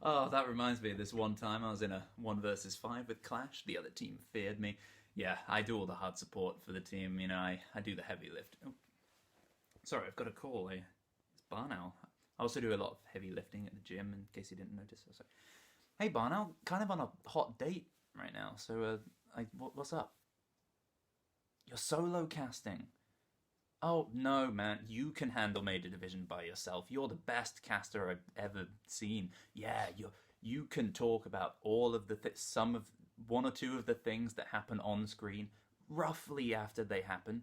Oh, that reminds me of this one time I was in a 1 versus 5 with Clash. The other team feared me. Yeah, I do all the hard support for the team. You know, I do the heavy lift. Oh, sorry, I've got a call. It's Barnow. I also do a lot of heavy lifting at the gym, in case you didn't notice. So, hey, Barnow, kind of on a hot date right now. So, what's up? You're solo casting. Oh, no, man. You can handle Major Division by yourself. You're the best caster I've ever seen. Yeah, you can talk about all of the some of one or two of the things that happen on screen roughly after they happen.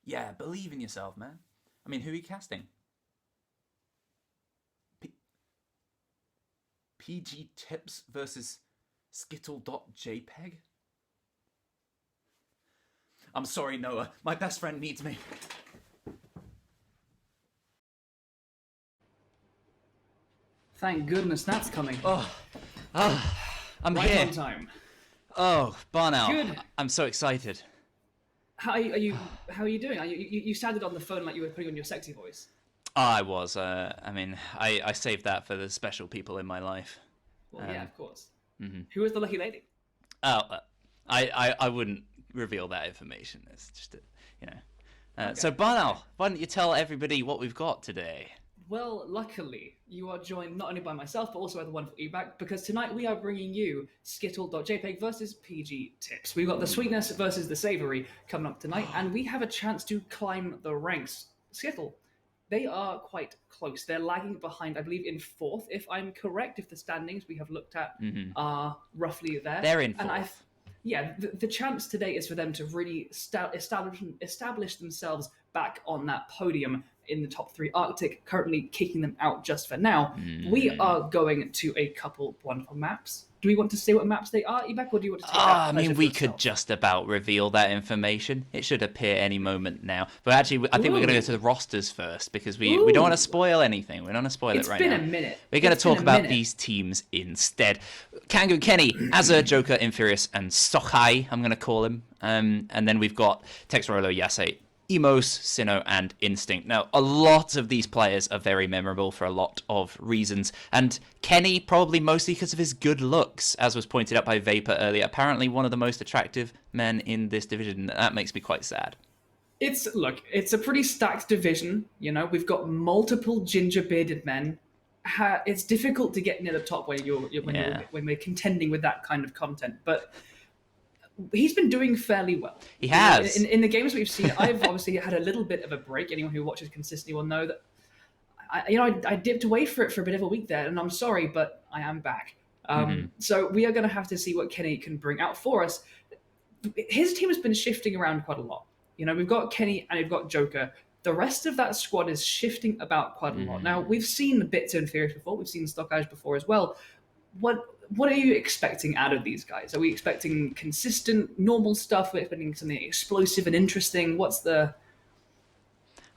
Yeah, believe in yourself, man. I mean, who are you casting? PG Tips versus Skittle.jpeg? I'm sorry, Noah. My best friend needs me. Thank goodness that's coming. I'm right here. on time. Oh, Barnow. Good. I'm so excited. How are you doing? You sounded on the phone like you were putting on your sexy voice. I was. I mean, I saved that for the special people in my life. Well, yeah, of course. Who was the lucky lady? Oh, I wouldn't reveal that information. It's just, Okay. So, Barnow, why don't you tell everybody what we've got today? Well, luckily, you are joined not only by myself, but also by the wonderful Ebac, because tonight we are bringing you Skittle.jpeg versus PG Tips. We've got the sweetness versus the savory coming up tonight, and we have a chance to climb the ranks. Skittle, they are quite close. They're lagging behind, I believe, in 4th, if I'm correct, if the standings we have looked at are roughly there. They're in 4th. The chance today is for them to really establish themselves back on that podium in the top 3. Arctic currently kicking them out just for now. We are going to a couple wonderful maps. Do we want to say what maps they are, Ebac, or do you want to take that I pleasure mean, for we yourself? could just about reveal that information. It should appear any moment now. But actually, I think we're going to go to the rosters first, because we don't want to spoil anything. We don't want to spoil it right now. It's been a minute. We're going to talk about these teams instead. Kangu Kenny, Azure, Joker, Infurious, and Sokai, I'm going to call him. And then we've got Texrolo, Yase, Emos, Sinnoh, and Instinct. Now, a lot of these players are very memorable for a lot of reasons, and Kenny probably mostly because of his good looks, as was pointed out by Vapor earlier. Apparently one of the most attractive men in this division. That makes me quite sad. It's a pretty stacked division. You know, we've got multiple ginger-bearded men. It's difficult to get near the top when we're contending with that kind of content, but he's been doing fairly well. He has. In the games we've seen, I've obviously had a little bit of a break. Anyone who watches consistently will know that I dipped away for a bit of a week there, and I'm sorry, but I am back. So we are going to have to see what Kenny can bring out for us. His team has been shifting around quite a lot. You know, we've got Kenny and we've got Joker. The rest of that squad is shifting about quite a lot. Now, we've seen bits of Infurious before. We've seen Stockeyes before as well. What are you expecting out of these guys? Are we expecting consistent, normal stuff? Are we expecting something explosive and interesting?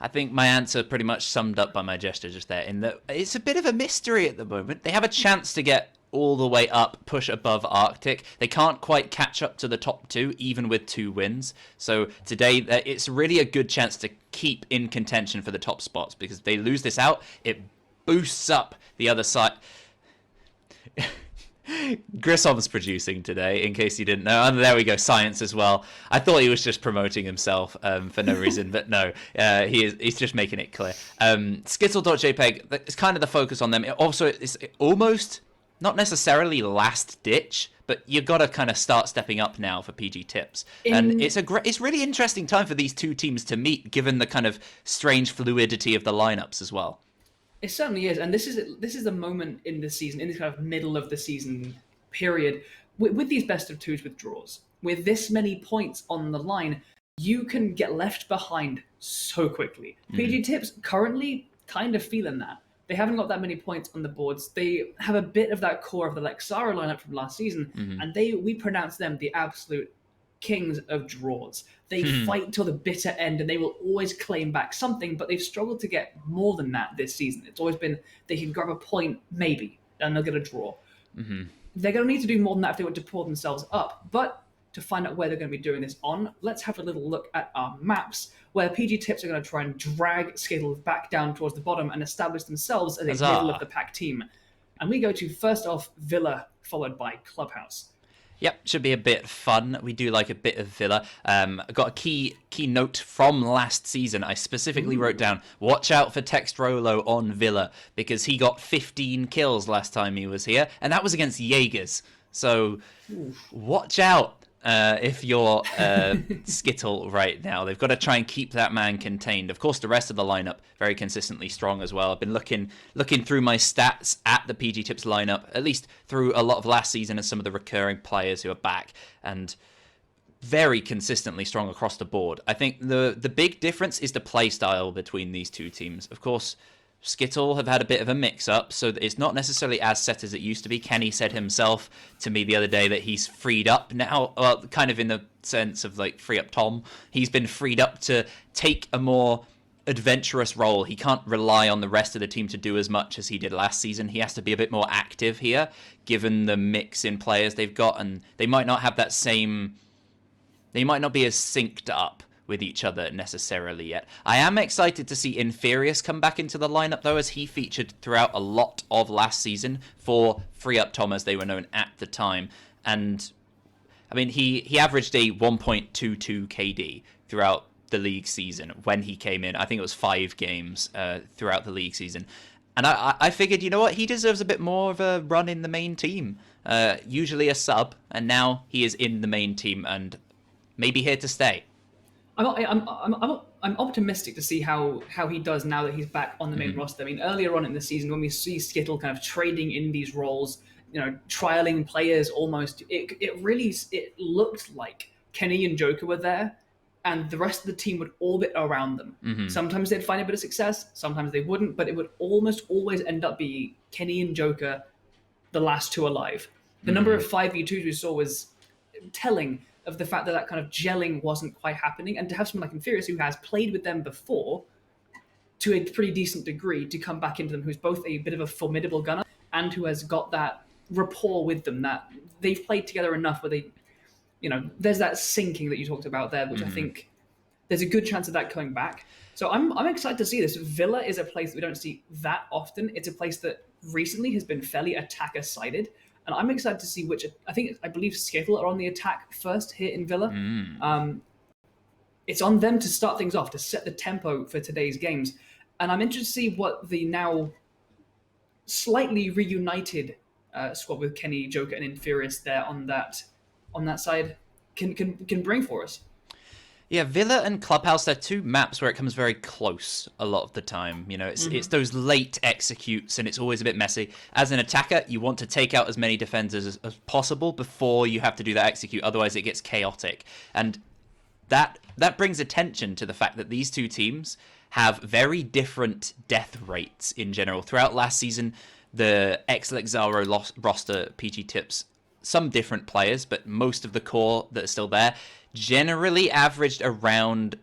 I think my answer pretty much summed up by my gesture just there, in that it's a bit of a mystery at the moment. They have a chance to get all the way up, push above Arctic. They can't quite catch up to the top 2, even with 2 wins. So today, it's really a good chance to keep in contention for the top spots, because if they lose this out, it boosts up the other side. Grissom's producing today, in case you didn't know. And there we go, Science as well. I thought he was just promoting himself for no reason, but no, he's just making it clear. Skittle.jpeg, it's kind of the focus on them. It's almost, not necessarily last ditch, but you've got to kind of start stepping up now for PG Tips. And it's really interesting time for these two teams to meet, given the kind of strange fluidity of the lineups as well. It certainly is, and this is a moment in the season, in this kind of middle of the season period, with these best of 2s with draws, with this many points on the line, you can get left behind so quickly. PG Tips currently kind of feeling that. They haven't got that many points on the boards. They have a bit of that core of the Lexara lineup from last season, and we pronounce them the absolute kings of draws. They fight till the bitter end, and they will always claim back something, but they've struggled to get more than that this season. It's always been they can grab a point, maybe, and they'll get a draw. They're going to need to do more than that if they want to pull themselves up. But to find out where they're going to be doing this on, let's have a little look at our maps, where PG Tips are going to try and drag Skittle back down towards the bottom and establish themselves as a middle of the pack team. And we go to, first off, Villa, followed by Clubhouse. Yep, should be a bit fun. We do like a bit of Villa. I got a key note from last season. I specifically wrote down, watch out for Text Rolo on Villa, because he got 15 kills last time he was here, and that was against Jaegers. So watch out if you're Skittle right now. They've got to try and keep that man contained. Of course, the rest of the lineup very consistently strong as well. I've been looking through my stats at the PG Tips lineup, at least through a lot of last season and some of the recurring players who are back, and very consistently strong across the board. I think the big difference is the play style between these two teams. Of course, Skittle have had a bit of a mix-up, so it's not necessarily as set as it used to be. Kenny said himself to me the other day that he's freed up now, well, kind of in the sense of like free up Tom. He's been freed up to take a more adventurous role. He can't rely on the rest of the team to do as much as he did last season. He has to be a bit more active here, given the mix in players they've got, and they might not have that same... They might not be as synced up with each other necessarily yet. I am excited to see Inferius come back into the lineup, though, as he featured throughout a lot of last season for Free Up Tom, as they were known at the time. And, I mean, he averaged a 1.22 KD throughout the league season when he came in. I think it was 5 games throughout the league season. And I figured, you know what, he deserves a bit more of a run in the main team. Usually a sub, and now he is in the main team and maybe here to stay. I'm optimistic to see how he does now that he's back on the main roster. I mean, earlier on in the season, when we see Skittle kind of trading in these roles, you know, trialing players almost, it looked like Kenny and Joker were there, and the rest of the team would orbit around them. Sometimes they'd find a bit of success, sometimes they wouldn't, but it would almost always end up being Kenny and Joker, the last two alive. The number of 5v2s we saw was telling of the fact that kind of gelling wasn't quite happening, and to have someone like Inferius, who has played with them before to a pretty decent degree, to come back into them, who's both a bit of a formidable gunner and who has got that rapport with them, that they've played together enough where they, you know, there's that syncing that you talked about there, which I think there's a good chance of that coming back. So I'm excited to see this. Villa is a place that we don't see that often. It's a place that recently has been fairly attacker-sided. And I'm excited to see I believe Skittle are on the attack first here in Villa. It's on them to start things off, to set the tempo for today's games. And I'm interested to see what the now slightly reunited squad with Kenny, Joker, and Inferius there on that side can bring for us. Yeah, Villa and Clubhouse, they're two maps where it comes very close a lot of the time. You know, it's those late executes, and it's always a bit messy. As an attacker, you want to take out as many defenders as possible before you have to do that execute, otherwise it gets chaotic. And that brings attention to the fact that these two teams have very different death rates in general. Throughout last season, the ex-Lexaro roster PG Tips, some different players, but most of the core that are still there, generally averaged around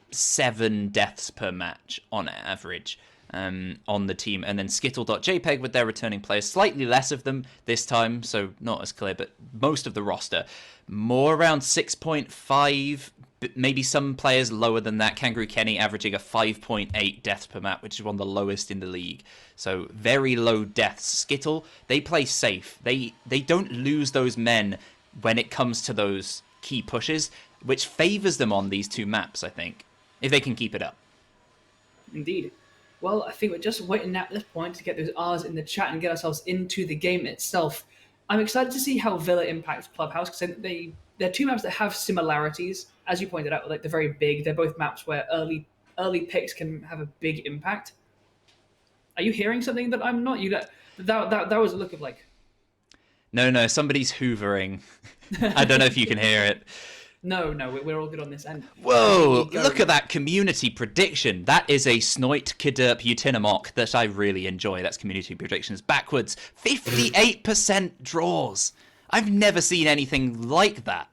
7 deaths per match on average on the team. And then Skittle.jpeg with their returning players, slightly less of them this time, so not as clear, but most of the roster, more around 6.5, maybe some players lower than that. Kangaroo Kenny averaging a 5.8 deaths per match, which is one of the lowest in the league. So very low deaths. Skittle, they play safe. They don't lose those men when it comes to those key pushes, which favors them on these two maps, I think, if they can keep it up. Indeed. Well, I think we're just waiting at this point to get those R's in the chat and get ourselves into the game itself. I'm excited to see how Villa impacts Clubhouse, because they're two maps that have similarities. As you pointed out, like they're very big. They're both maps where early picks can have a big impact. Are you hearing something that I'm not? That was a look of like... No, somebody's hoovering. I don't know if you can hear it. No, we're all good on this end. Whoa, look at that community prediction. That is a Snoit Kidderp Utinamok that I really enjoy. That's community predictions backwards. 58% draws. I've never seen anything like that.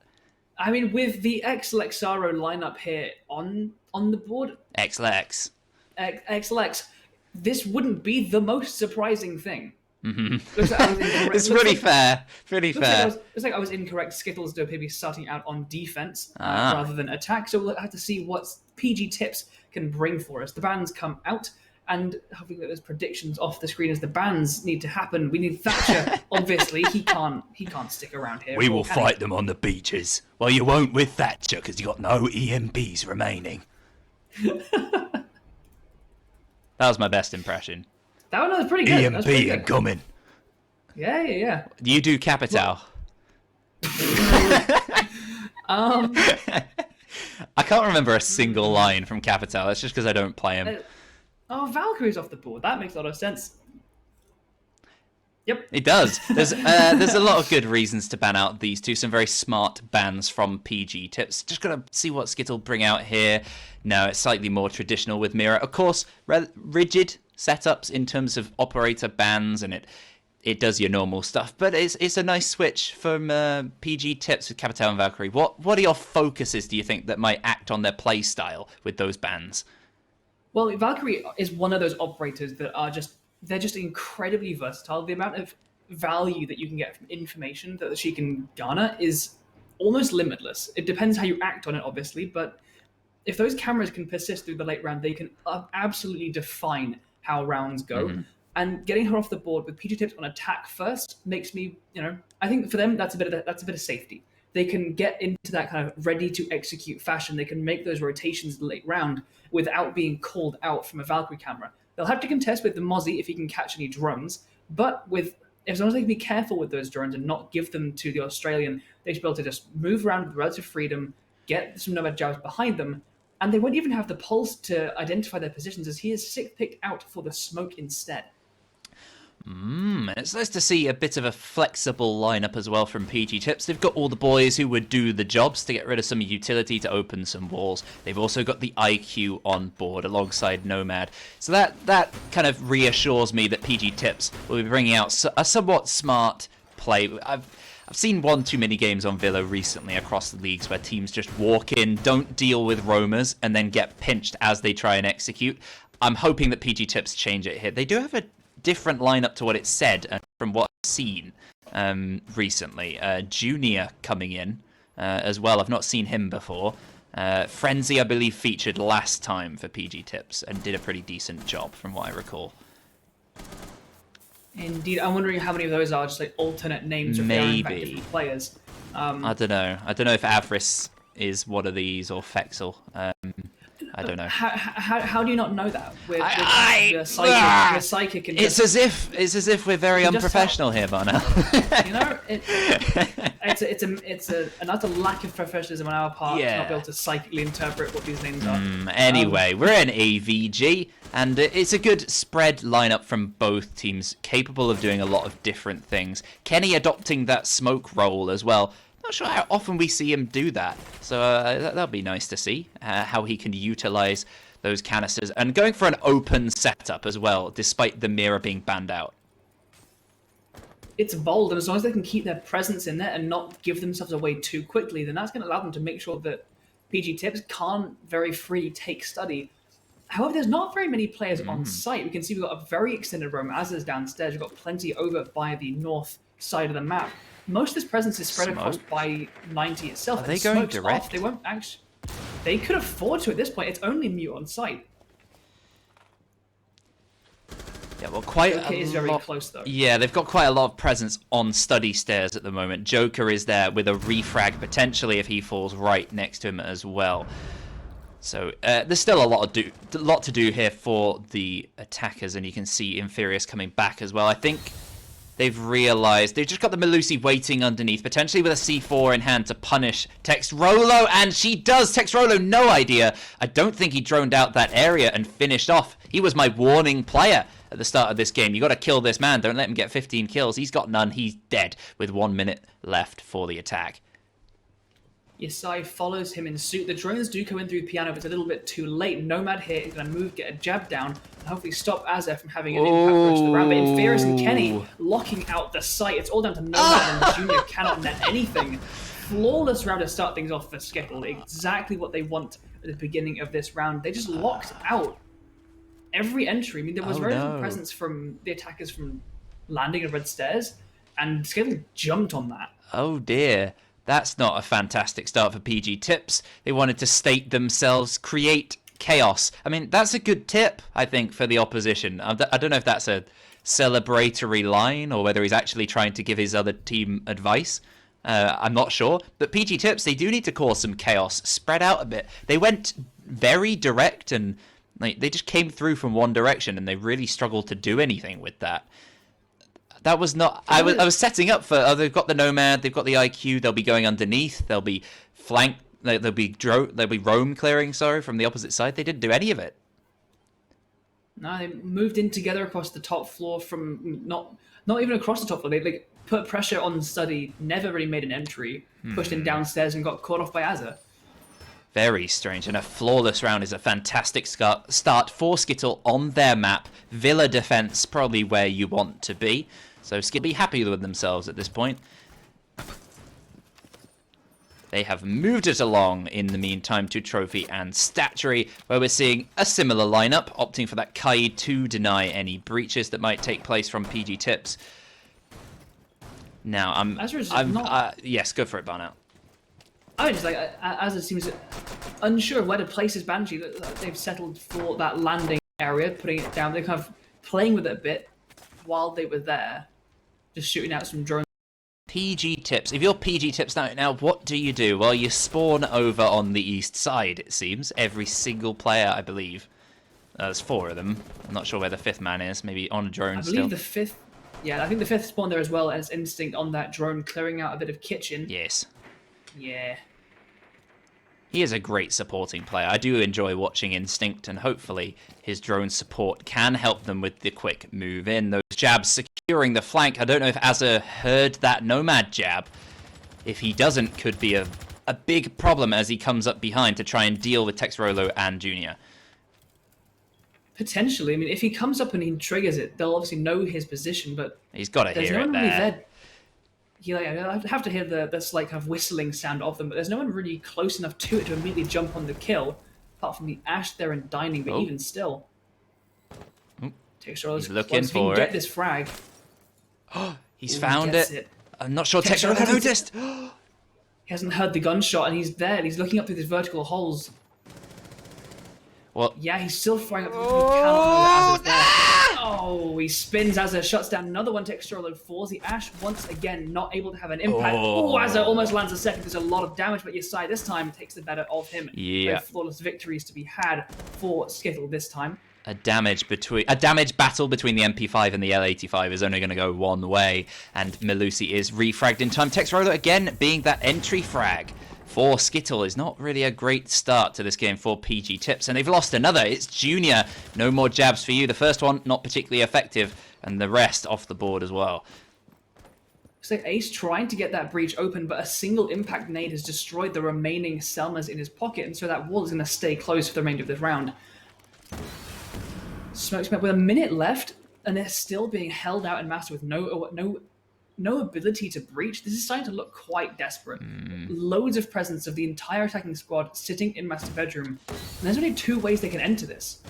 I mean, with the ex-Lexaro lineup here on the board... X-Lex, this wouldn't be the most surprising thing. It's pretty fair. It's like I was incorrect. Skittles do maybe starting out on defense rather than attack. So we'll have to see what PG Tips can bring for us. The bans come out. And hopefully those predictions off the screen as the bans need to happen. We need Thatcher. Obviously, he can't stick around here. We will fight them on the beaches. Well, you won't with Thatcher because you got no EMPs remaining. That was my best impression. That one was pretty good. EMP incoming. Yeah. You do Capital. I can't remember a single line from Capital. That's just because I don't play him. Valkyrie's off the board. That makes a lot of sense. Yep. It does. There's a lot of good reasons to ban out these two. Some very smart bans from PG Tips. Just gotta see what Skittle bring out here. No, it's slightly more traditional with Mira. Of course, rigid setups in terms of operator bans, and it does your normal stuff. But it's a nice switch from PG Tips with Capital and Valkyrie. What are your focuses, do you think, that might act on their play style with those bans? Well, Valkyrie is one of those operators that are they're just incredibly versatile. The amount of value that you can get from information that she can garner is almost limitless. It depends how you act on it, obviously, but if those cameras can persist through the late round, they can absolutely define how rounds go. Mm-hmm. And getting her off the board with PG Tips on attack first makes me, I think for them that's a bit of safety. They can get into that kind of ready to execute fashion. They can make those rotations in the late round without being called out from a Valkyrie camera. They'll have to contest with the Mozzie if he can catch any drones, but as long as they can be careful with those drones and not give them to the Australian, they should be able to just move around with relative freedom, get some nomad jabs behind them, and they won't even have the pulse to identify their positions as he is picked out for the smoke instead. It's nice to see a bit of a flexible lineup as well from PG Tips. They've got all the boys who would do the jobs to get rid of some utility to open some walls. They've also got the IQ on board alongside Nomad. So that kind of reassures me that PG Tips will be bringing out a somewhat smart play. I've seen one too many games on Villa recently across the leagues where teams just walk in, don't deal with roamers, and then get pinched as they try and execute. I'm hoping that PG Tips change it here. They do have a different lineup to what it said from what I've seen recently. Junior coming in as well. I've not seen him before. Frenzy, I believe, featured last time for PG Tips and did a pretty decent job from what I recall. Indeed. I'm wondering how many of those are just like alternate names or maybe different players. I don't know. I don't know if Avarice is one of these or Fexel. I don't know. How do you not know that? With your psychic and it's as if we're very unprofessional here, Barnell. It's an utter lack of professionalism on our part to not be able to psychically interpret what these names are. Anyway, we're in AVG, and it's a good spread lineup from both teams, capable of doing a lot of different things. Kenny adopting that smoke role as well. Not sure how often we see him do that, so that'll be nice to see how he can utilize those canisters and going for an open setup as well, despite the mirror being banned out. It's bold, and as long as they can keep their presence in there and not give themselves away too quickly, then that's going to allow them to make sure that PG Tips can't very free take study. However, there's not very many players on site. We can see we've got a very extended roam as is downstairs. We've got plenty over by the north side of the map. Most of this presence is spread across by 90 itself. Are they going direct? They won't actually. They could afford to at this point. It's only Mute on site. Yeah, well, quite Joker is very close though. Yeah, they've got quite a lot of presence on study stairs at the moment. Joker is there with a refrag potentially if he falls right next to him as well. So there's still a lot to do here for the attackers, and you can see Inferius coming back as well. I think they've realized they've just got the Melusi waiting underneath, potentially with a C4 in hand to punish Texrolo, and she does. Texrolo, no idea. I don't think he droned out that area and finished off. He was my warning player at the start of this game. You got to kill this man. Don't let him get 15 kills. He's got none. He's dead with 1 minute left for the attack. Yesai follows him in suit. The drones do come in through the piano, but it's a little bit too late. Nomad here is going to move, get a jab down, and hopefully stop Azef from having an impact for the round. But Inferius and Kenny locking out the site. It's all down to Nomad, and the Junior cannot net anything. Flawless round to start things off for Skittle. Exactly what they want at the beginning of this round. They just locked out every entry. I mean, there was very little presence from the attackers from landing at red stairs, and Skittle jumped on that. Oh dear. That's not a fantastic start for PG Tips. They wanted to state themselves, create chaos. I mean, that's a good tip, I think, for the opposition. I don't know if that's a celebratory line or whether he's actually trying to give his other team advice. I'm not sure. But PG Tips, they do need to cause some chaos. Spread out a bit. They went very direct and they just came through from one direction and they really struggled to do anything with that. That was not... I was setting up for... Oh, they've got the Nomad, they've got the IQ, they'll be going underneath, they'll be flank... There'll be roam clearing, from the opposite side. They didn't do any of it. No, they moved in together across the top floor from... Not even across the top floor. They put pressure on Study, never really made an entry, pushed him downstairs and got caught off by Azza. Very strange, and a flawless round is a fantastic start for Skittle on their map. Villa defense, probably where you want to be. So Skittle be happy with themselves at this point. They have moved it along in the meantime to Trophy and Statuary, where we're seeing a similar lineup, opting for that Kaid to deny any breaches that might take place from PG Tips. Now, yes, go for it, Barnout. I mean, just Azza seems unsure of where to place his Banshee. They've settled for that landing area, putting it down. They're kind of playing with it a bit while they were there, just shooting out some drones. PG Tips. If you're PG Tips now, what do you do? Well, you spawn over on the east side, it seems. Every single player, I believe. There's 4 of them. I'm not sure where the 5th man is. Maybe on a drone still. I believe the 5th... Yeah, I think the 5th spawned there as well as Instinct on that drone, clearing out a bit of kitchen. Yes. Yeah. He is a great supporting player. I do enjoy watching Instinct, and hopefully his drone support can help them with the quick move in. Those jabs securing the flank. I don't know if Azza heard that Nomad jab. If he doesn't, could be a big problem as he comes up behind to try and deal with Texrolo and Junior. Potentially. I mean, if he comes up and he triggers it, they'll obviously know his position, but... He's got to hear it there. I'd have to hear the slight kind of whistling sound of them, but there's no one really close enough to it to immediately jump on the kill, apart from the Ash there and Dining, but even still. He's looking for it. Get this frag. He's found it. I'm not sure Texrolo noticed. He hasn't heard the gunshot, and he's there, and he's looking up through these vertical holes. What? Yeah, he's still firing up the cannons. Oh, he spins Azza, shuts down another one. Texrolo falls. The Ash once again not able to have an impact. Azza almost lands a second. There's a lot of damage, but Yesai this time takes the better of him. Yeah. Flawless victories to be had for Skittle this time. A damage battle between the MP5 and the L85 is only going to go one way, and Melusi is refragged in time. Texrolo again being that entry frag for Skittle is not really a great start to this game for PG Tips, and they've lost another. It's Junior. No more jabs for you. The first one not particularly effective, and the rest off the board as well. It's like Ace trying to get that breach open, but a single impact nade has destroyed the remaining Selmas in his pocket, and so that wall is going to stay closed for the remainder of this round. Smoke with a minute left, and they're still being held out in Master with no ability to breach. This is starting to look quite desperate. Loads of presence of the entire attacking squad sitting in Master Bedroom. And there's only 2 ways they can enter this.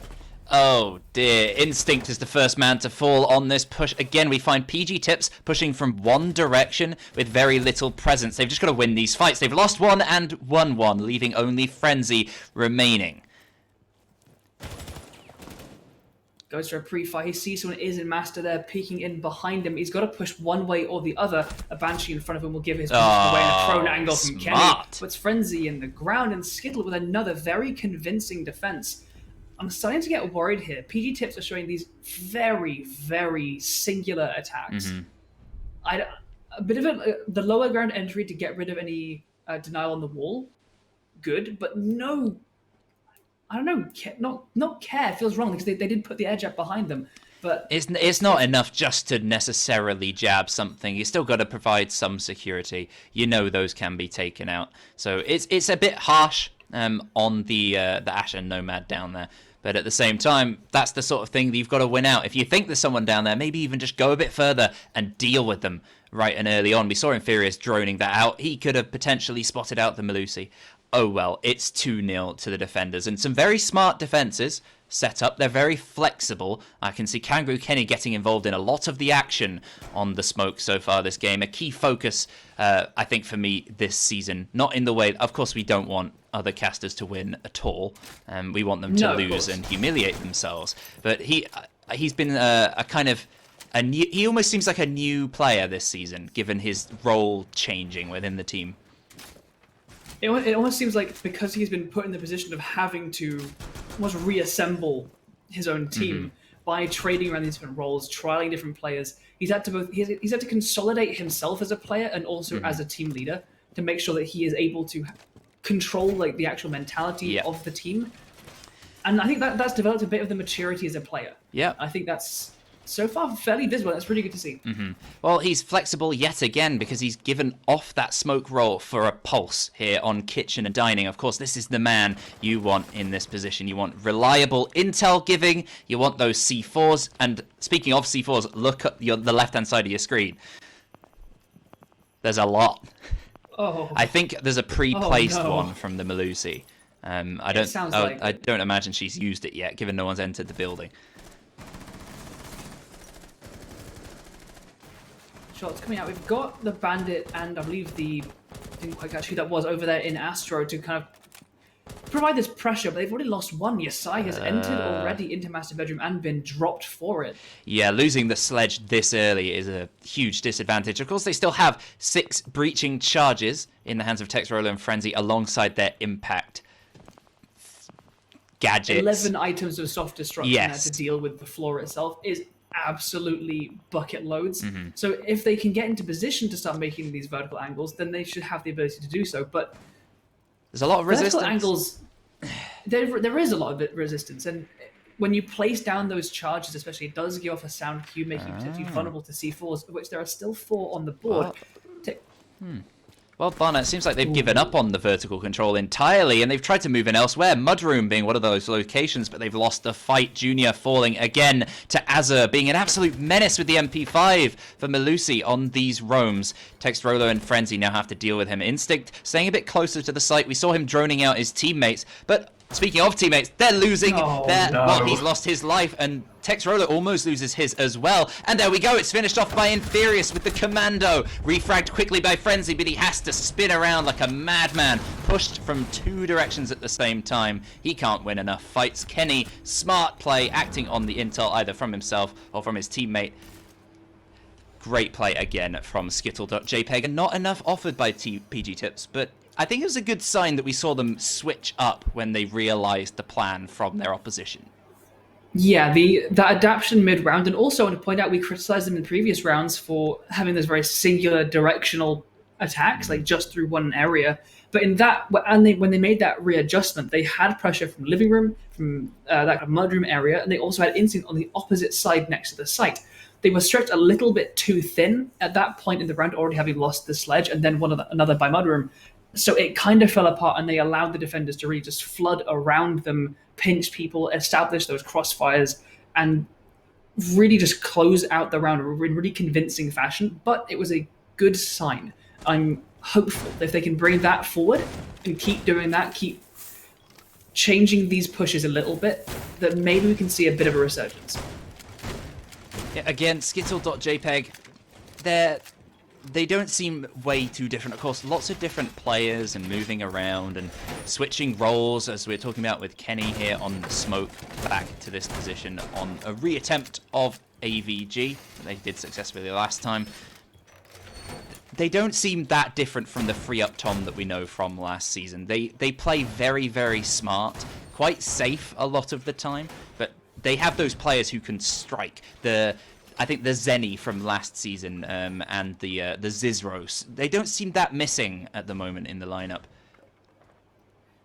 Oh dear, Instinct is the first man to fall on this push. Again, we find PG Tips pushing from one direction with very little presence. They've just got to win these fights. They've lost one and won one, leaving only Frenzy remaining. Goes for a pre-fire. He sees someone is in Master there, peeking in behind him. He's got to push one way or the other. A Banshee in front of him will give his position away in a prone angle from Kenny. Puts Frenzy in the ground, and Skittle with another very convincing defense. I'm starting to get worried here. PG Tips are showing these very, very singular attacks. A bit of the lower ground entry to get rid of any denial on the wall. Good, but no... I don't know, not care feels wrong because they did put the air jab behind them, but it's not enough just to necessarily jab something. You still got to provide some security. You know those can be taken out, so it's a bit harsh on the Ash and Nomad down there. But at the same time, that's the sort of thing that you've got to win out. If you think there's someone down there, maybe even just go a bit further and deal with them right and early on. We saw Inferius droning that out. He could have potentially spotted out the Melusi. oh well, it's 2-0 to the defenders. And some very smart defenses set up. They're very flexible. I can see Kangaroo Kenny getting involved in a lot of the action on the smoke so far this game. A key focus, I think, for me this season. Not in the way, of course, we don't want other casters to win at all. We want them to lose and humiliate themselves. But he's been a kind of he almost seems like a new player this season, given his role changing within the team. It almost seems like because he's been put in the position of having to almost reassemble his own team by trading around these different roles, trialing different players, he's had to consolidate himself as a player and also as a team leader to make sure that he is able to control like the actual mentality of the team. And I think that's developed a bit of the maturity as a player. Yeah, I think that's so far fairly visible. That's really good to see. Well, he's flexible yet again because he's given off that smoke roll for a pulse here on kitchen and dining. Of course, this is the man you want in this position. You want reliable intel giving. You want those C4s. And speaking of C4s, look at the left-hand side of your screen. There's a lot. Oh. I think there's a pre-placed one from the Melusi. I don't imagine she's used it yet, given no one's entered the building. Shots coming out. We've got the Bandit and I believe didn't quite catch who that was over there in Astro to kind of provide this pressure, but they've already lost one. Yasai has entered already into Master Bedroom and been dropped for it. Yeah, losing the sledge this early is a huge disadvantage. Of course, they still have 6 breaching charges in the hands of Tex Roller and Frenzy alongside their impact gadgets. 11 items of soft destruction to deal with the floor itself is absolutely bucket loads. So if they can get into position to start making these vertical angles, then they should have the ability to do so. But there's a lot of resistance. Vertical angles, there is a lot of resistance, and when you place down those charges, especially, it does give off a sound cue, making you potentially vulnerable to C4s, of which there are still 4 on the board. Well, Barna, it seems like they've given up on the vertical control entirely, and they've tried to move in elsewhere. Mudroom being one of those locations, but they've lost the fight. Junior falling again to Azur, being an absolute menace with the MP5 for Melusi on these roams. Text Rolo and Frenzy now have to deal with him. Instinct staying a bit closer to the site. We saw him droning out his teammates, but speaking of teammates, they're losing. Well, he's lost his life, and Tex Roller almost loses his as well. And there we go. It's finished off by Inferius with the commando. Refragged quickly by Frenzy, but he has to spin around like a madman. Pushed from 2 directions at the same time. He can't win enough fights. Kenny, smart play, acting on the intel either from himself or from his teammate. Great play again from Skittle.jpeg, and not enough offered by PG Tips, but I think it was a good sign that we saw them switch up when they realized the plan from their opposition. Yeah, the adaptation mid-round, and also I want to point out we criticized them in previous rounds for having those very singular directional attacks, like just through one area. But in that, when they made that readjustment, they had pressure from living room, from that kind of mudroom area, and they also had instinct on the opposite side next to the site. They were stretched a little bit too thin at that point in the round, already having lost the sledge, and then another by mudroom. So it kind of fell apart, and they allowed the defenders to really just flood around them, pinch people, establish those crossfires, and really just close out the round in really convincing fashion. But it was a good sign. I'm hopeful that if they can bring that forward and keep doing that, keep changing these pushes a little bit, that maybe we can see a bit of a resurgence. Yeah, again, Skittle.jpeg, they don't seem way too different. Of course, lots of different players and moving around and switching roles, as we're talking about with Kenny here on the smoke, back to this position on a reattempt of AVG that they did successfully last time. They don't seem that different from the free up Tom that we know from last season. They play very, very smart, quite safe a lot of the time, but they have those players who can strike. I think the Zenny from last season and the Zizros, they don't seem that missing at the moment in the lineup.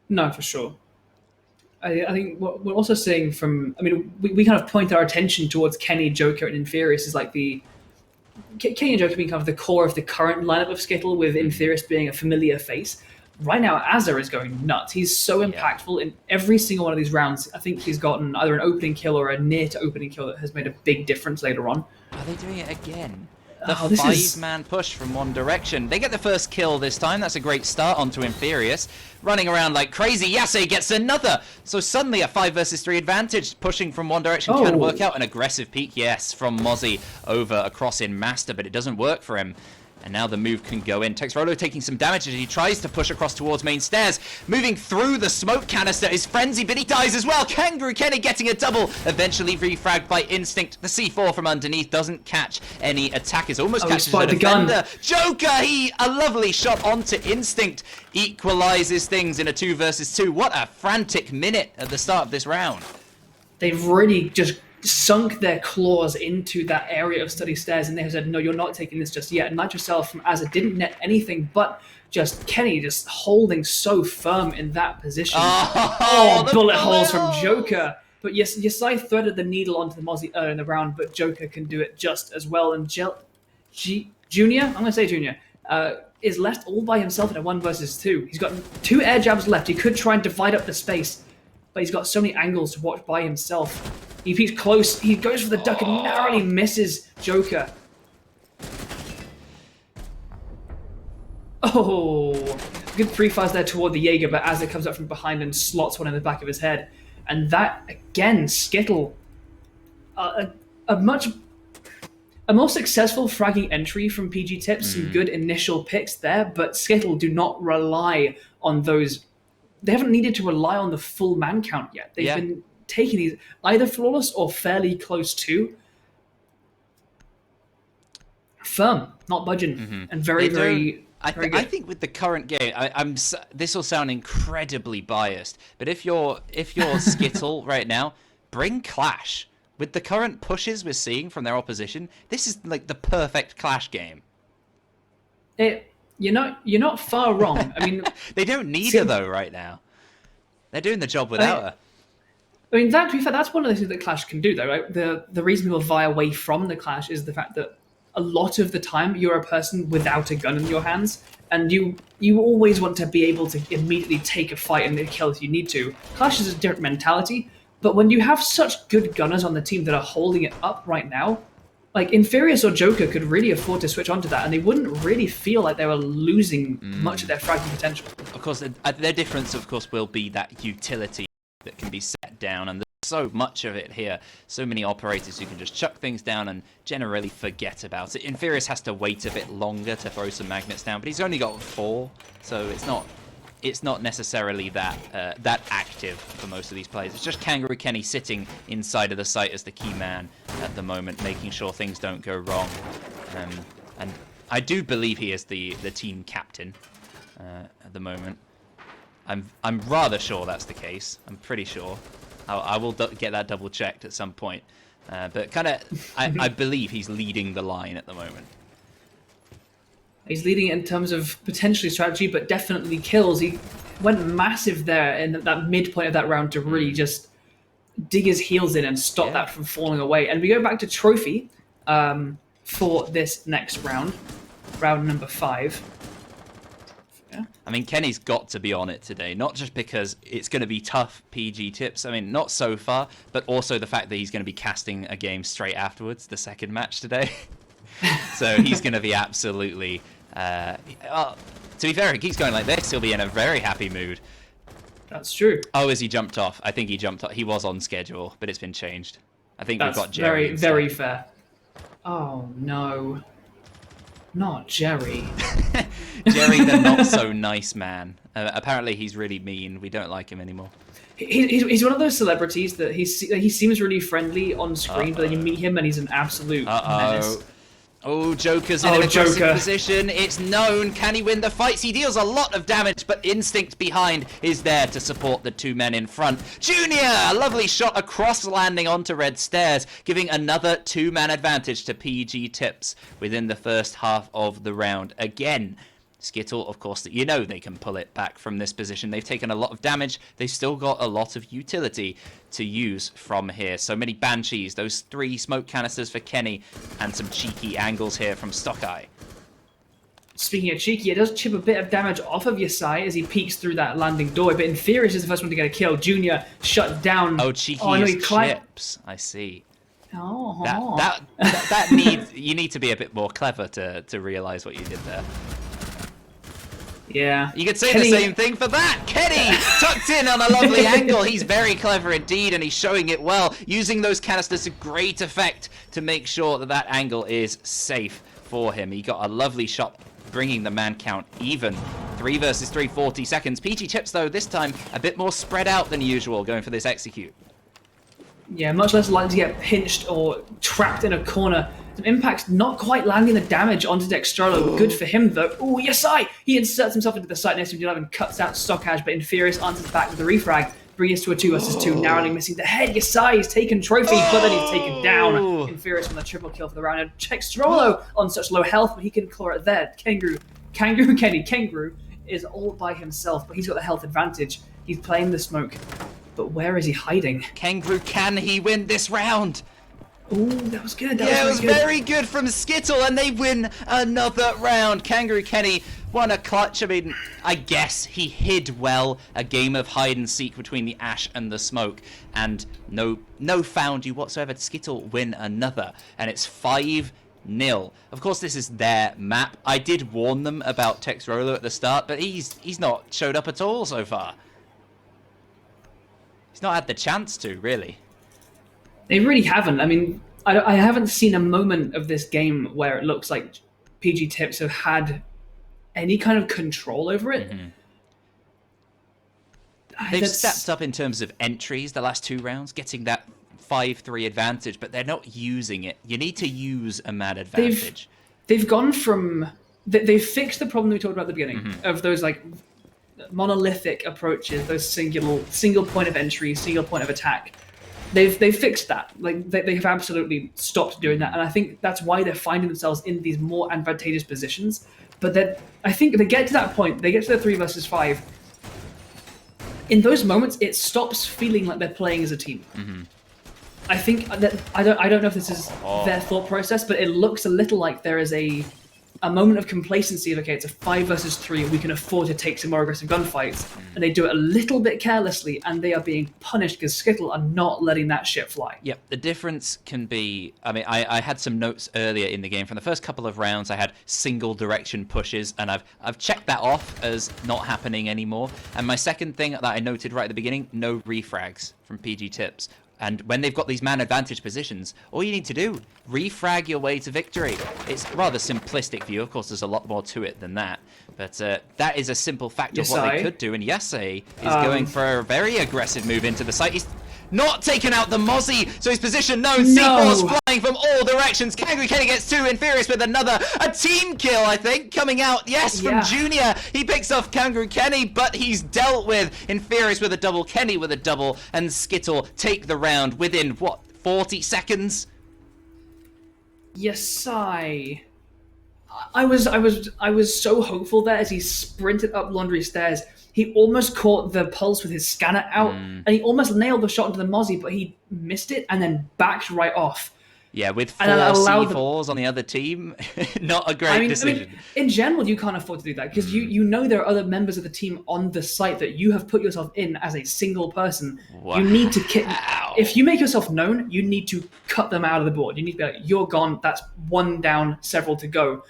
No, for sure. I think what we're also seeing we kind of point our attention towards Kenny, Joker, and Inferius as like Kenny and Joker being kind of the core of the current lineup of Skittle, with Inferius being a familiar face. Right now, Azur is going nuts. He's so impactful in every single one of these rounds. I think he's gotten either an opening kill or a near to opening kill that has made a big difference later on. Are they doing it again? The this is... five-man push from One Direction. They get the first kill this time. That's a great start onto Inferius. Running around like crazy. Yase gets another. So suddenly a 5 versus 3 advantage. Pushing from One Direction can work out. An aggressive peek, yes, from Mozzie over across in Master, but it doesn't work for him. And now the move can go in. Texrolo taking some damage as he tries to push across towards main stairs. Moving through the smoke canister is Frenzy, but he dies as well. Kangaroo Kenny getting a double. Eventually refragged by Instinct. The C4 from underneath doesn't catch any attackers. Almost catches a defender. Joker, a lovely shot onto Instinct. Equalizes things in a 2 versus 2. What a frantic minute at the start of this round. They've really just sunk their claws into that area of study stairs, and they have said, no, you're not taking this just yet. And Nitrocell from Azza didn't net anything, but just Kenny just holding so firm in that position. Bullet holes from Joker. But yes, Yasai threaded the needle onto the Mozzie earlier in the round, but Joker can do it just as well. And Junior, I'm going to say Junior, is left all by himself in a 1 versus 2. He's got 2 air jabs left. He could try and divide up the space, but he's got so many angles to watch by himself. He peeks close, he goes for the duck and narrowly misses Joker. Oh, good pre-fires there toward the Jaeger, but as it comes up from behind and slots one in the back of his head. And that, again, Skittle, a more successful fragging entry from PG Tips, some good initial picks there, but Skittle do not rely on those. They haven't needed to rely on the full man count yet. They've been taking these either flawless or fairly close to. Firm, not budging, and very good. I think with the current game, this will sound incredibly biased, but if you're Skittle right now, bring Clash. With the current pushes we're seeing from their opposition, this is like the perfect Clash game. You're not far wrong. I mean, they don't need her though right now. They're doing the job without her. I mean, to be fair, that's one of the things that Clash can do, though, right? The reason people vie away from the Clash is the fact that a lot of the time you're a person without a gun in your hands, and you always want to be able to immediately take a fight and kill if you need to. Clash is a different mentality, but when you have such good gunners on the team that are holding it up right now, like Inferius or Joker could really afford to switch onto that, and they wouldn't really feel like they were losing much of their fragging potential. Of course, their difference, of course, will be that utility that can be set down, and there's so much of it here. So many operators who can just chuck things down and generally forget about it. Inferius has to wait a bit longer to throw some magnets down, but he's only got 4, so it's not necessarily that active for most of these players. It's just Kangaroo Kenny sitting inside of the site as the key man at the moment, making sure things don't go wrong. And I do believe he is the team captain at the moment. I'm rather sure that's the case. I'm pretty sure. I will get that double checked at some point. But I believe he's leading the line at the moment. He's leading in terms of potentially strategy, but definitely kills. He went massive there in that midpoint of that round to really just dig his heels in and stop that from falling away. And we go back to Trophy for this next round number 5. Yeah. I mean, Kenny's got to be on it today, not just because it's going to be tough PG Tips. I mean, not so far, but also the fact that he's going to be casting a game straight afterwards, the second match today. So he's going to be absolutely... to be fair, if he keeps going like this, he'll be in a very happy mood. That's true. Oh, has he jumped off? I think he jumped off. He was on schedule, but it's been changed. I think we've got Jerry. Very, very fair. Oh, no. Not Jerry. Jerry, the not-so-nice man. Apparently, he's really mean. We don't like him anymore. He's one of those celebrities that he seems really friendly on screen, but then you meet him and he's an absolute menace. Oh, Joker's in an aggressive position. It's known. Can he win the fights? He deals a lot of damage, but Instinct behind is there to support the 2 men in front. Junior! A lovely shot across, landing onto red stairs, giving another 2-man advantage to PG Tips within the first half of the round. Again, Skittle, of course, you know they can pull it back from this position. They've taken a lot of damage. They've still got a lot of utility to use from here. So many Banshees, those 3 smoke canisters for Kenny, and some cheeky angles here from Stockeye. Speaking of cheeky, it does chip a bit of damage off of Yasai as he peeks through that landing door, but Inferius is the first one to get a kill. Junior shut down. Oh, cheeky is Chips. I see. Oh. That needs, you need to be a bit more clever to realize what you did there. Yeah. You could say Kenny... the same thing for that. Kenny tucked in on a lovely angle. He's very clever indeed, and he's showing it well, using those canisters to great effect to make sure that that angle is safe for him. He got a lovely shot, bringing the man count even. 3 versus 3, 40 seconds. PG Tips, though, this time a bit more spread out than usual, going for this execute. Yeah, much less likely to get pinched or trapped in a corner. Some impacts not quite landing the damage onto Dextrolo. Good for him, though. Oh, yes, he inserts himself into the site next to him and cuts out Stockage, but Inferius answers back with the refrag, bringing us to a 2 versus 2, narrowly missing the head. Yesai is taken trophy, but then he's taken down. Inferius with a triple kill for the round. And Dextrolo on such low health, but he can claw it there. Kangaroo is all by himself, but he's got the health advantage. He's playing the smoke. But where is he hiding? Kangaroo, can he win this round? Ooh, that was good. It was very good from Skittle, and they win another round. Kangaroo Kenny won a clutch. I mean, I guess he hid well a game of hide and seek between the ash and the smoke, and no found you whatsoever. Skittle win another, and it's 5-0. Of course, this is their map. I did warn them about Tex Rolo at the start, but he's not showed up at all so far. He's not had the chance to, really. They really haven't. I mean, I haven't seen a moment of this game where it looks like PG Tips have had any kind of control over it. Mm-hmm. They've stepped up in terms of entries the last 2 rounds, getting that 5-3 advantage, but they're not using it. You need to use a mad advantage. They've gone from... They've fixed the problem we talked about at the beginning of those like monolithic approaches, those single point of entry, single point of attack. They've fixed that. Like they have absolutely stopped doing that, and I think that's why they're finding themselves in these more advantageous positions. But then I think they get to that point, they get to the 3 versus 5. In those moments, it stops feeling like they're playing as a team. I think that I don't know if this is their thought process, but it looks a little like there is a moment of complacency of, okay, it's a 5 versus 3, we can afford to take some more aggressive gunfights, and they do it a little bit carelessly, and they are being punished because Skittle are not letting that shit fly. Yep, the difference can be, I mean, I had some notes earlier in the game. From the first couple of rounds, I had single direction pushes, and I've checked that off as not happening anymore. And my second thing that I noted right at the beginning, no refrags from PG Tips. And when they've got these man advantage positions, all you need to do, refrag your way to victory. It's a rather simplistic view. Of course, there's a lot more to it than that. But that is a simple fact of what they could do. And Yesai is going for a very aggressive move into the site. He's not taken out the Mozzie, so his position known. C4's flying from all directions. Kangaroo Kenny gets 2. Inferius with another. A team kill, I think, coming out. Yes, from Junior. He picks off Kangaroo Kenny, but he's dealt with. Inferius with a double, Kenny with a double, and Skittle take the round within, what, 40 seconds? Yes, I was so hopeful there as he sprinted up Laundry Stairs. He almost caught the pulse with his scanner out, and he almost nailed the shot into the Mozzie, but he missed it and then backed right off. Yeah, with 4 C4s on the other team, not a great decision. I mean, in general, you can't afford to do that because you know there are other members of the team on the site that you have put yourself in as a single person. Wow. You need to if you make yourself known, you need to cut them out of the board. You need to be like, you're gone. That's 1 down, several to go.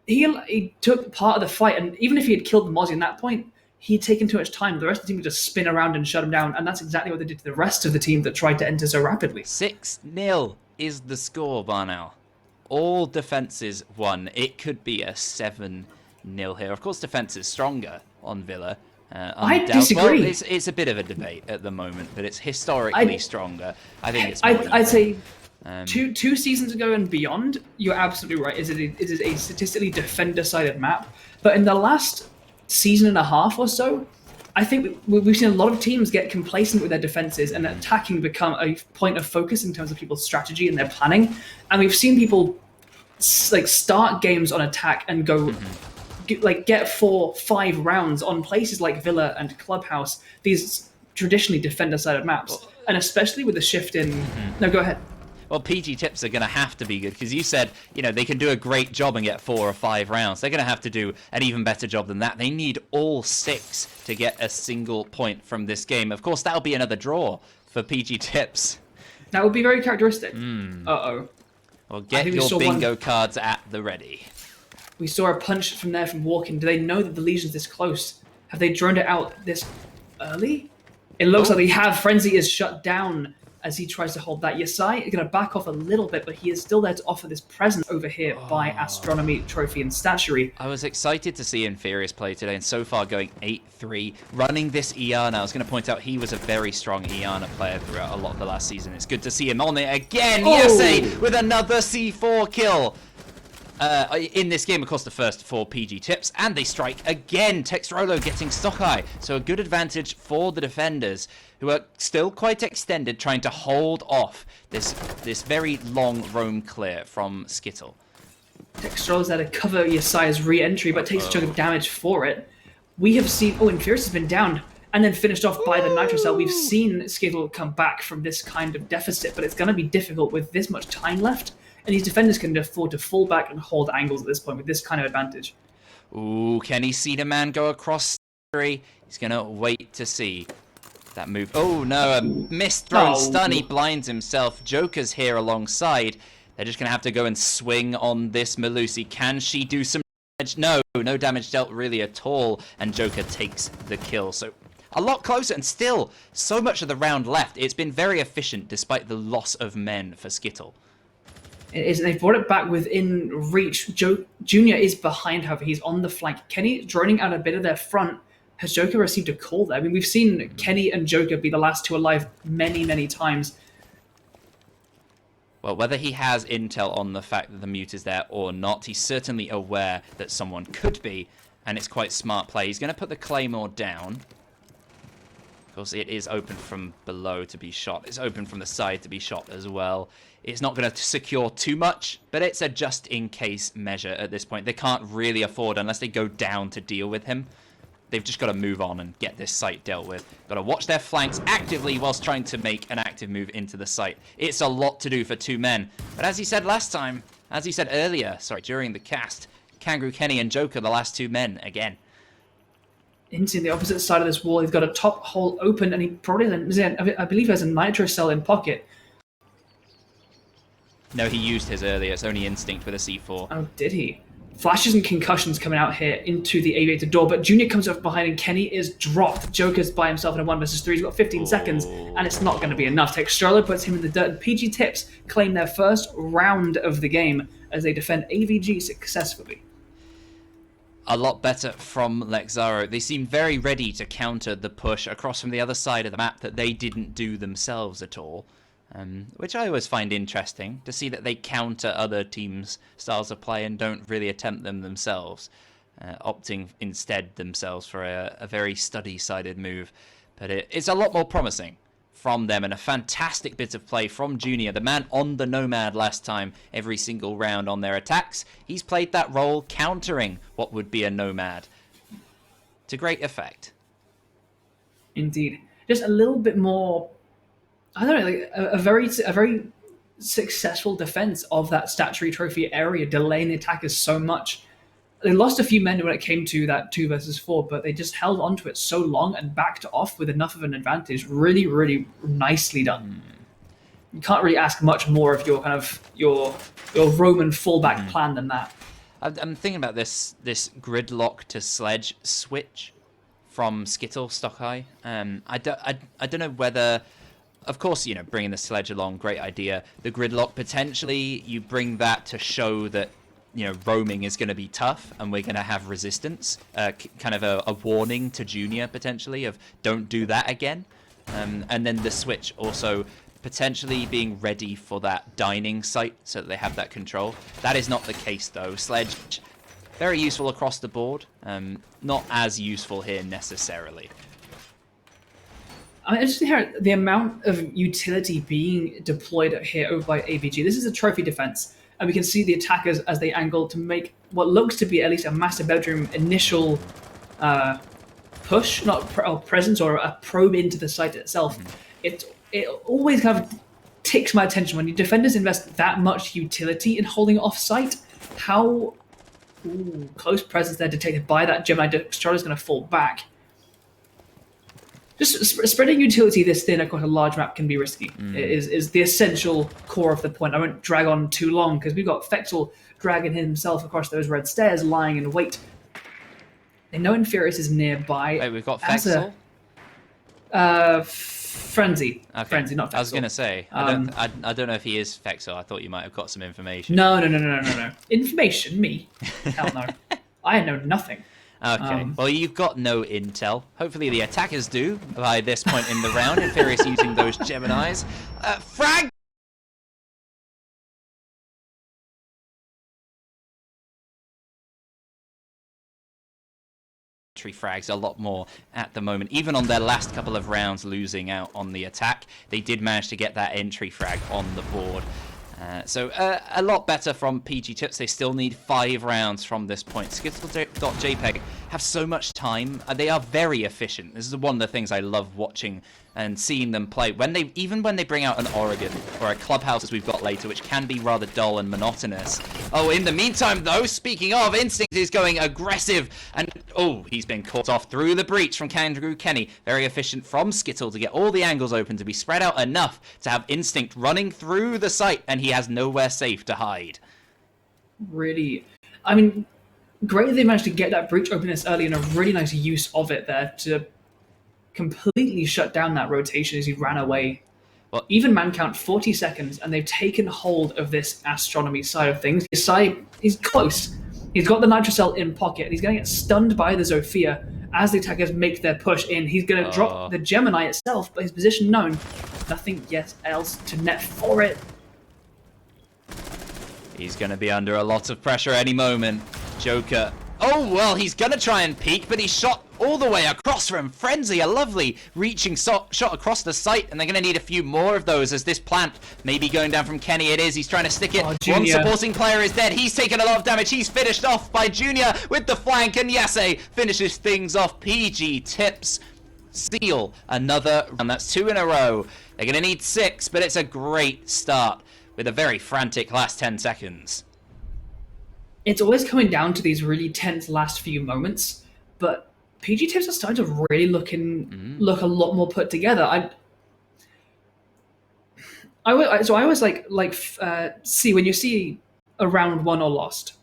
He took part of the fight, and even if he had killed the Mozzie at that point, he'd taken too much time. The rest of the team would just spin around and shut him down, and that's exactly what they did to the rest of the team that tried to enter so rapidly. 6-0 is the score, Barnell. All defenses won. It could be a 7-0 here. Of course, defense is stronger on Villa. I disagree. Well, it's a bit of a debate at the moment, but it's historically stronger. I think it's. I'd say. Two seasons ago and beyond, you're absolutely right. It is a statistically defender-sided map. But in the last season and a half or so, I think we've seen a lot of teams get complacent with their defenses and attacking become a point of focus in terms of people's strategy and their planning. And we've seen people start games on attack and go get 4-5 rounds on places like Villa and Clubhouse, these traditionally defender-sided maps. And especially with the shift in... No, go ahead. Well, PG Tips are going to have to be good because you said, they can do a great job and get 4 or 5 rounds. They're going to have to do an even better job than that. They need all 6 to get a single point from this game. Of course, that'll be another draw for PG Tips. That would be very characteristic. Uh-oh. Well, I get think we your saw bingo cards at the ready. We saw a punch from there from Walking. Do they know that the Legion's this close? Have they droned it out this early? It looks like they have. Frenzy is shut down as he tries to hold that. Yasai is going to back off a little bit, but he is still there to offer this presence over here by Astronomy, Trophy, and Statuary. I was excited to see Inferius play today, and so far going 8-3, running this Iana. I was going to point out he was a very strong Iana player throughout a lot of the last season. It's good to see him on it again. Yasai with another C4 kill. In this game, of course, the first 4 PG tips, and they strike again. Textrolo getting stock eye, so a good advantage for the defenders, who are still quite extended, trying to hold off this very long roam clear from Skittle. Textrolo's there to cover Yasai's re-entry, but takes a chunk of damage for it. We have seen... Oh, Inferius has been downed, and then finished off by the Nitro Cell. We've seen Skittle come back from this kind of deficit, but it's going to be difficult with this much time left. And these defenders can afford to fall back and hold angles at this point with this kind of advantage. Ooh, can he see the man go across 3? He's going to wait to see that move. Oh, no, a missed thrown stun. He blinds himself. Joker's here alongside. They're just going to have to go and swing on this Melusi. Can she do some damage? No, no damage dealt really at all. And Joker takes the kill. So a lot closer, and still so much of the round left. It's been very efficient despite the loss of men for Skittle. It is, and they've brought it back within reach. Junior is behind, however, he's on the flank. Kenny droning out a bit of their front. Has Joker received a call there? I mean, we've seen Kenny and Joker be the last 2 alive many, many times. Well, whether he has intel on the fact that the mute is there or not, he's certainly aware that someone could be, and it's quite smart play. He's going to put the Claymore down. Of course, it is open from below to be shot. It's open from the side to be shot as well. It's not going to secure too much, but it's a just-in-case measure at this point. They can't really afford, unless they go down to deal with him. They've just got to move on and get this site dealt with. Got to watch their flanks actively whilst trying to make an active move into the site. It's a lot to do for 2 men. But as he said last time, as he said earlier, during the cast, Kangaroo Kenny and Joker, the last 2 men again. Into the opposite side of this wall, he's got a top hole open, and he probably I believe has a Nitro Cell in pocket. No, he used his earlier. It's only instinct with a C4. Oh, did he? Flashes and concussions coming out here into the aviator door, but Junior comes up behind and Kenny is dropped. Joker's by himself in a 1 versus 3. He's got 15 seconds, and it's not going to be enough. Textrolo puts him in the dirt, and PG Tips claim their first round of the game as they defend AVG successfully. A lot better from Lexaro. They seem very ready to counter the push across from the other side of the map that they didn't do themselves at all. Which I always find interesting, to see that they counter other teams' styles of play and don't really attempt them themselves, opting instead themselves for a very study-sided move. But it's a lot more promising from them, and a fantastic bit of play from Junior, the man on the Nomad last time, every single round on their attacks. He's played that role, countering what would be a Nomad to great effect. Indeed. Just a little bit more, I don't know, like a very successful defense of that statuary trophy area, delaying the attackers so much. They lost a few men when it came to that 2 versus 4, but they just held onto it so long and backed off with enough of an advantage. Really, really nicely done. You can't really ask much more of your your Roman fallback plan than that. I'm thinking about this gridlock to sledge switch from Skittle stock high. I don't know whether. Of course, bringing the sledge along, great idea. The gridlock, potentially, you bring that to show that, roaming is going to be tough and we're going to have resistance. Kind of a warning to Junior, potentially, of don't do that again. And then the switch also potentially being ready for that dining site so that they have that control. That is not the case, though. Sledge, very useful across the board. Not as useful here, necessarily. I'm interested to hear the amount of utility being deployed here over by AVG. This is a trophy defense, and we can see the attackers as they angle to make what looks to be at least a master bedroom initial push, not presence, or a probe into the site itself. It always kind of ticks my attention when your defenders invest that much utility in holding off site. How close presence there detected by that Gemini. Destroyer is going to fall back. just spreading utility this thin across a large map can be risky. It is the essential core of the point. I won't drag on too long because we've got Fexel dragging himself across those red stairs, lying in wait. They know Infurious is nearby. Wait, we've got Fexel? Frenzy. Okay. Frenzy, not Fexel. I was going to say, I don't know if he is Fexel. I thought you might have got some information. No. Information? Me? Hell no. I know nothing. Okay, well, you've got no intel. Hopefully the attackers do by this point in the round. Infurious using those Geminis. Frag! Frags a lot more at the moment. Even on their last couple of rounds losing out on the attack, they did manage to get that entry frag on the board. So a lot better from PG Tips. They still need 5 rounds from this point. Skittle.jpeg have so much time. They are very efficient. This is one of the things I love watching and seeing them play. Even when they bring out an Oregon or a Clubhouse, as we've got later, which can be rather dull and monotonous. Oh, in the meantime, though, speaking of, Instinct is going aggressive. And, oh, he's been caught off through the breach from Kangaroo Kenny. Very efficient from Skittle to get all the angles open, to be spread out enough to have Instinct running through the site, and he has nowhere safe to hide. Really, I mean, great that they managed to get that breach open this early, and a really nice use of it there to completely shut down that rotation as he ran away. Well, even man count 40 seconds, and they've taken hold of this astronomy side of things. His side, he's close. He's got the Nitrocell in pocket, and he's going to get stunned by the Zofia as the attackers make their push in. He's going to drop the Gemini itself, but his position known. Nothing yet else to net for it. He's going to be under a lot of pressure any moment. Joker. Oh, well, he's going to try and peek, but he's shot all the way across from Frenzy. A lovely reaching shot across the site, and they're going to need a few more of those as this plant may be going down from Kenny. It is. He's trying to stick it. One supporting player is dead. He's taken a lot of damage. He's finished off by Junior with the flank, and Yase finishes things off. PG Tips seal another, and that's 2 in a row. They're going to need 6, but it's a great start with a very frantic last 10 seconds. It's always coming down to these really tense last few moments, but PG Tips are starting to really look a lot more put together. I always see when you see a round won or lost.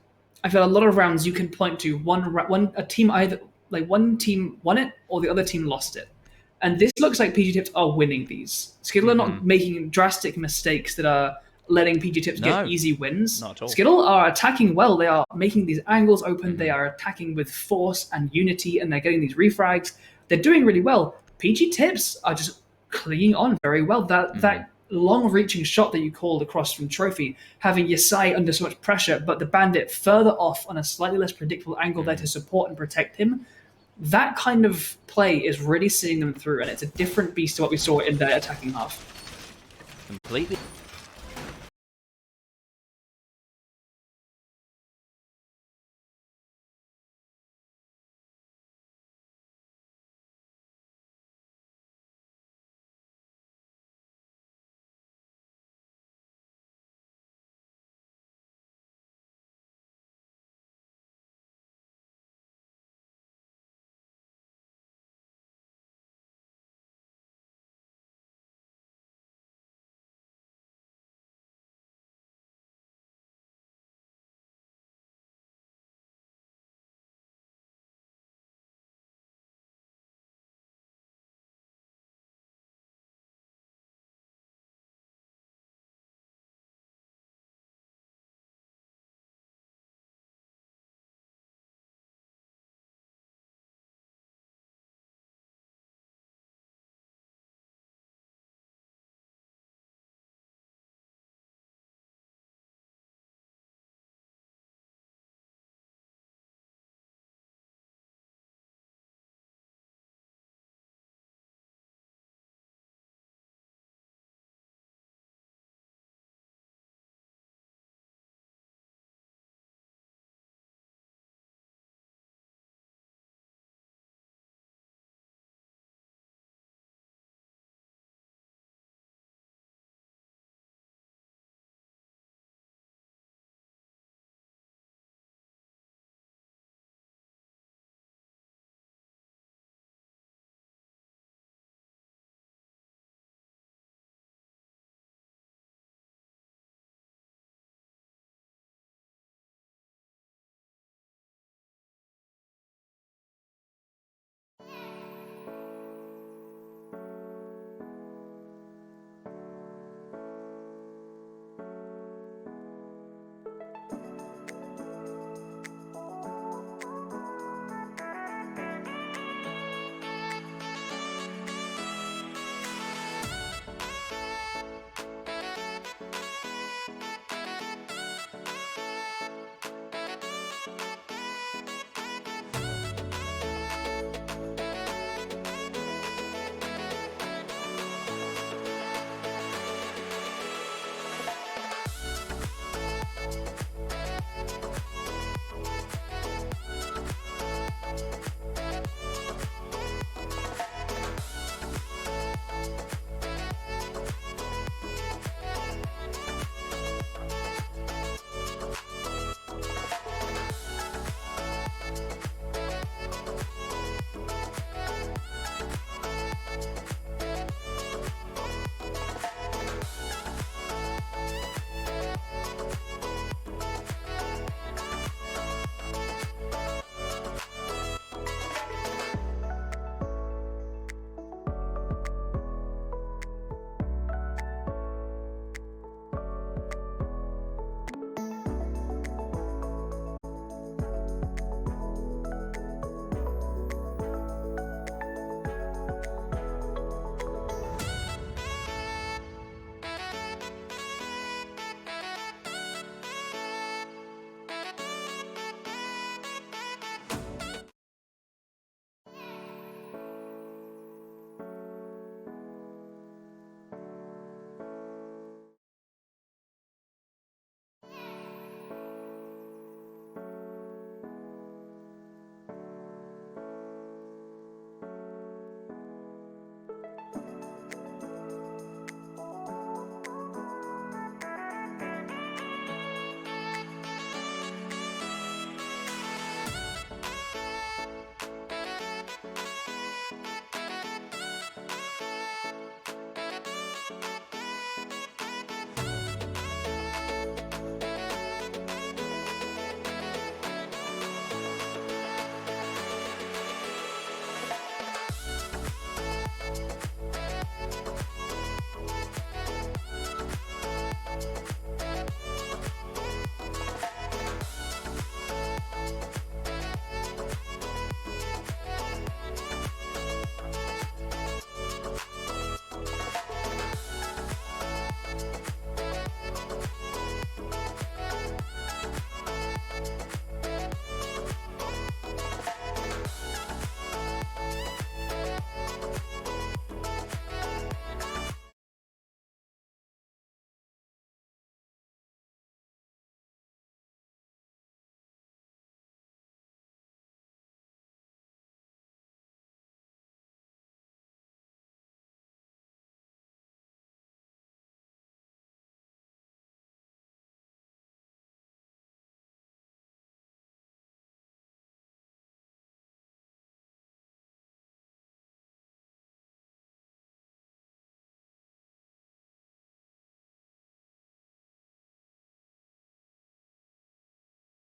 I feel a lot of rounds you can point to one team won it or the other team lost it, and this looks like PG Tips are winning these. Skittle are not making drastic mistakes that are letting PG Tips get easy wins. Not at all. Skittle are attacking well. They are making these angles open. They are attacking with force and unity, and they're getting these refrags. They're doing really well. PG Tips are just clinging on very well. That long-reaching shot that you called across from Trophy, having Yasai under so much pressure, but the Bandit further off on a slightly less predictable angle there to support and protect him, that kind of play is really seeing them through, and it's a different beast to what we saw in their attacking half. Completely.